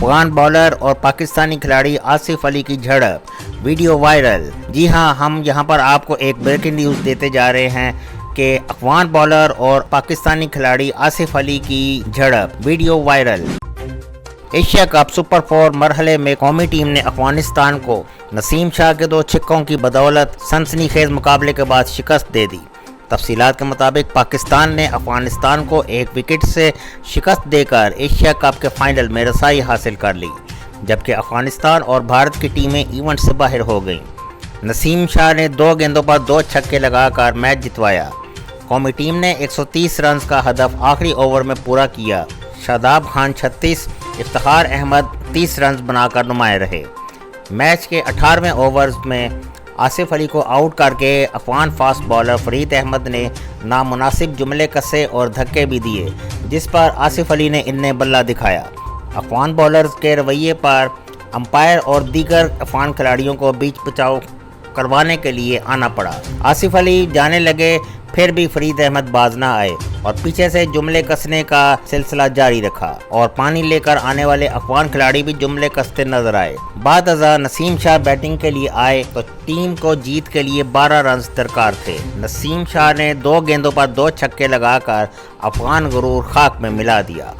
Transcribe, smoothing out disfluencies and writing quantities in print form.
Afghan bowler اور پاکستانی کھلاڑی آصف علی کی جھڑپ، ویڈیو وائرل۔ جی ہاں، ہم یہاں پر آپ کو ایک بریکنگ نیوز دیتے جا رہے ہیں کہ افغان بولر اور پاکستانی کھلاڑی آصف علی کی جھڑپ، video viral. Asia cup super 4 مرحلے میں قومی ٹیم نے افغانستان کو نسیم شاہ کے 2 چھکوں کی بدولت سنسنی خیز مقابلے کے بعد شکست دے دی۔ تفصیلات کے مطابق پاکستان نے افغانستان کو 1 وکٹ سے شکست دے کر ایشیا کپ کے فائنل میں رسائی حاصل کر لی، جبکہ افغانستان اور بھارت کی ٹیمیں ایونٹ سے باہر ہو گئیں۔ نسیم شاہ نے 2 گیندوں پر 2 چھکے لگا کر میچ جتوایا۔ قومی ٹیم نے 130 رنز کا ہدف آخری اوور میں پورا کیا۔ شاداب خان 36، افتخار احمد 30 رنز بنا کر نمایاں رہے۔ میچ کے 18ویں اوور میں آصف علی کو آؤٹ کر کے افغان فاسٹ بولر فرید احمد نے نامناسب جملے کسے اور دھکے بھی دیے، جس پر آصف علی نے انہیں بلہ دکھایا۔ افغان بولرز کے رویے پر امپائر اور دیگر افغان کھلاڑیوں کو بیچ بچاؤ کروانے کے لیے آنا پڑا۔ آصف علی جانے لگے، پھر بھی فرید احمد باز نہ آئے اور پیچھے سے جملے کسنے کا سلسلہ جاری رکھا اور پانی لے کر آنے والے افغان کھلاڑی بھی جملے کستے نظر آئے۔ بعد ازاں نسیم شاہ بیٹنگ کے لیے آئے تو ٹیم کو جیت کے لیے 12 رنز درکار تھے۔ نسیم شاہ نے 2 گیندوں پر 2 چھکے لگا کر افغان غرور خاک میں ملا دیا۔